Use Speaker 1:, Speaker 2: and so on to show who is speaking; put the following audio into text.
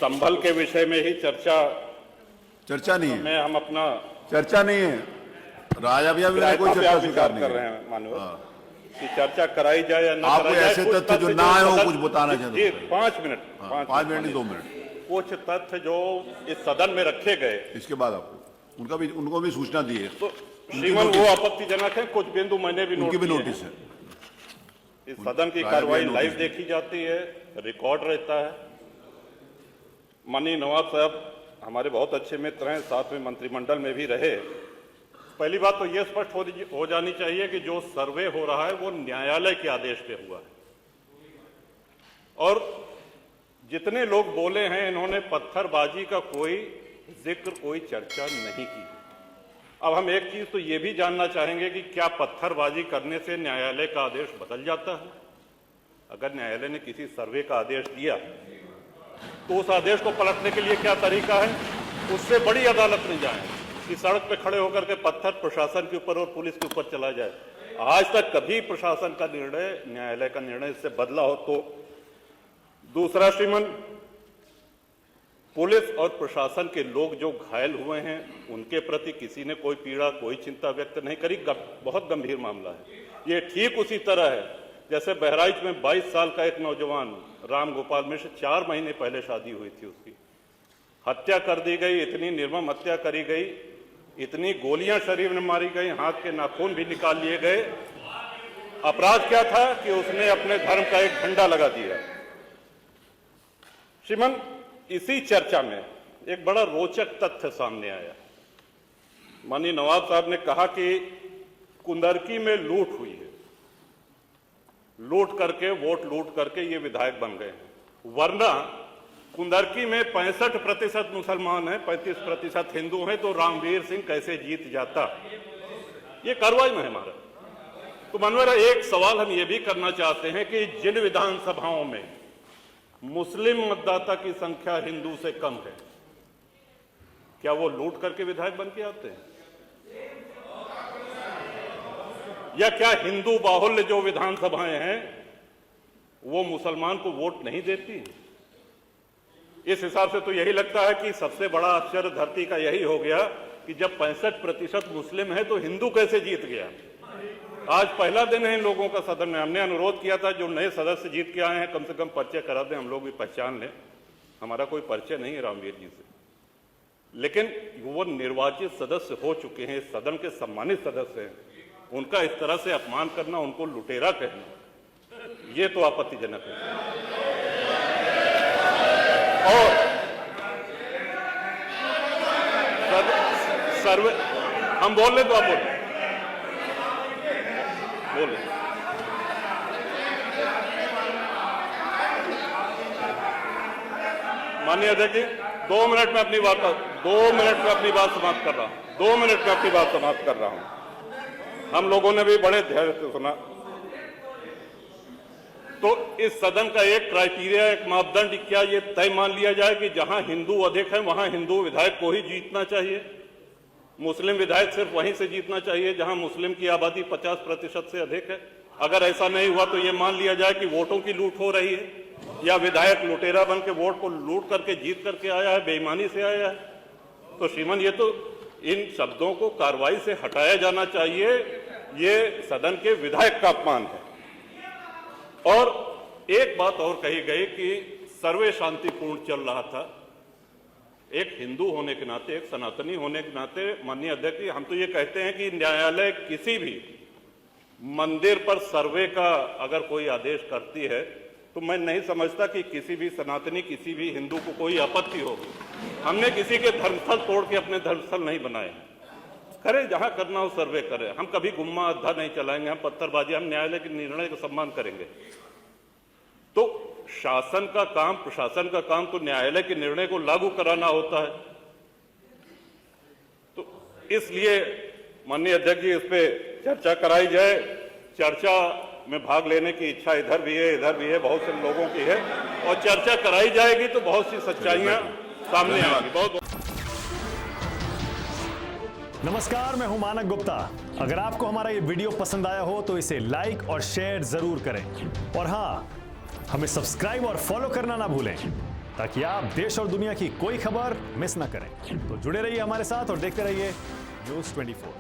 Speaker 1: संभल के विषय में ही चर्चा
Speaker 2: नहीं है।
Speaker 1: में हम अपना
Speaker 2: चर्चा नहीं है। राजा भैया भी कोई चर्चा स्वीकार नहीं
Speaker 1: कर रहे हैं मानव कि चर्चा कराई जाए या ना कराई जाए।
Speaker 2: ऐसे तथ्य जो ना आए हो कुछ बताना चाहते
Speaker 1: हैं। 5 मिनट
Speaker 2: 5 मिनट नहीं 2 मिनट
Speaker 1: कुछ तथ्य जो इस सदन में रखे गए, इसके बाद
Speaker 2: आपको उनको भी सूचना दी है।
Speaker 1: तो श्रीमान वो आपत्तिजनक है। कुछ बिंदु मैंने भी
Speaker 2: नोटिस है।
Speaker 1: इस सदन की कार्रवाई लाइव देखी जाती है, रिकॉर्ड रहता है। माननीय नवाब साहब हमारे बहुत अच्छे मित्र हैं, साथ में मंत्रिमंडल में भी रहे। पहली बात तो यह स्पष्ट हो जानी चाहिए कि जो सर्वे हो रहा है वो न्यायालय के आदेश पे हुआ है, और जितने लोग बोले हैं इन्होंने पत्थरबाजी का कोई जिक्र, कोई चर्चा नहीं की। अब हम एक चीज तो ये भी जानना चाहेंगे कि क्या पत्थरबाजी करने से न्यायालय का आदेश बदल जाता है? अगर न्यायालय ने किसी सर्वे का आदेश दिया तो उस आदेश को पलटने के लिए क्या तरीका है? उससे बड़ी अदालत में जाए कि सड़क पे खड़े होकर के पत्थर प्रशासन के ऊपर और पुलिस के ऊपर चला जाए। आज तक कभी प्रशासन का निर्णय, न्यायालय का निर्णय इससे बदला हो तो? दूसरा श्रीमान, पुलिस और प्रशासन के लोग जो घायल हुए हैं उनके प्रति किसी ने कोई पीड़ा, कोई चिंता व्यक्त नहीं करी। बहुत गंभीर मामला है ये। ठीक उसी तरह है जैसे बहराइच में 22 साल का एक नौजवान राम गोपाल मिश्र, 4 महीने पहले शादी हुई थी, उसकी हत्या कर दी गई। इतनी निर्मम हत्या करी गई, इतनी गोलियां शरीर में मारी गई, हाथ के नाखून भी निकाल लिए गए। अपराध क्या था कि उसने अपने धर्म का एक झंडा लगा दिया। श्रीमान, इसी चर्चा में एक बड़ा रोचक तथ्य सामने आया। माननीय नवाब साहब ने कहा कि कुंदरकी में लूट हुई है, लूट करके, वोट लूट करके ये विधायक बन गए हैं। वरना कुंदरकी में 65% मुसलमान हैं, 35% हिंदू हैं, तो रामवीर सिंह कैसे जीत जाता? ये कार्रवाई में है हमारा। तो मनोहर, एक सवाल हम ये भी करना चाहते हैं कि जिन विधानसभाओं में मुस्लिम मतदाता की संख्या हिंदू से कम है, क्या वो लूट करके विधायक बन के आते हैं? या क्या हिंदू बाहुल्य जो विधानसभाएं हैं वो मुसलमान को वोट नहीं देती? इस हिसाब से तो यही लगता है कि सबसे बड़ा आश्चर्य धरती का यही हो गया कि जब 65% मुस्लिम है तो हिंदू कैसे जीत गया? आज पहला दिन है इन लोगों का सदन में। हमने अनुरोध किया था जो नए सदस्य जीत के आए हैं कम से कम परिचय करा दें, हम लोग भी पहचान लें। हमारा कोई परिचय नहीं है रामवीर जी से, लेकिन वो निर्वाचित सदस्य हो चुके हैं, सदन के सम्मानित सदस्य हैं। उनका इस तरह से अपमान करना, उनको लुटेरा कहना, ये तो आपत्तिजनक है। और सर्वे हम बोल रहे तो आप बोले बोले। माननीय अध्यक्ष जी, 2 मिनट में अपनी बात समाप्त कर रहा हूं। 2 मिनट में अपनी बात समाप्त कर रहा हूं। हम लोगों ने भी बड़े धैर्य से सुना। तो इस सदन का एक क्राइटेरिया, एक मापदंड क्या ये तय मान लिया जाए कि जहां हिंदू अधिक है वहां हिंदू विधायक को ही जीतना चाहिए, मुस्लिम विधायक सिर्फ वहीं से जीतना चाहिए जहां मुस्लिम की आबादी 50% से अधिक है? अगर ऐसा नहीं हुआ तो ये मान लिया जाए कि वोटों की लूट हो रही है या विधायक लुटेरा बन के वोट को लूट करके जीत करके आया है, बेईमानी से आया है। तो श्रीमान, ये तो इन शब्दों को कार्रवाई से हटाया जाना चाहिए। ये सदन के विधायक का अपमान है। और एक बात और कही गई कि सर्वे शांतिपूर्ण चल रहा था। एक हिंदू होने के नाते, एक सनातनी होने के नाते माननीय अध्यक्ष, हम तो ये कहते हैं कि न्यायालय किसी भी मंदिर पर सर्वे का अगर कोई आदेश करती है तो मैं नहीं समझता कि किसी भी सनातनी, किसी भी हिंदू को कोई आपत्ति होगी। हमने किसी के धर्मस्थल तोड़ के अपने धर्मस्थल नहीं बनाए। करें जहां करना हो सर्वे करें। हम कभी गुम्मा अद्धा नहीं चलाएंगे, हम पत्थरबाजी, हम न्यायालय के निर्णय का सम्मान करेंगे। तो शासन का काम, प्रशासन का काम तो न्यायालय के निर्णय को लागू कराना होता है। तो इसलिए माननीय अध्यक्ष जी, इस पे चर्चा कराई जाए। चर्चा में भाग लेने की इच्छा इधर भी है, बहुत से लोगों की है, और चर्चा कराई जाएगी तो बहुत सी सच्चाइयां सामने आएंगी। बहुत
Speaker 3: नमस्कार, मैं हूं मानक गुप्ता। अगर आपको हमारा ये वीडियो पसंद आया हो तो इसे लाइक और शेयर जरूर करें, और हां, हमें सब्सक्राइब और फॉलो करना ना भूलें ताकि आप देश और दुनिया की कोई खबर मिस ना करें। तो जुड़े रहिए हमारे साथ और देखते रहिए News 24।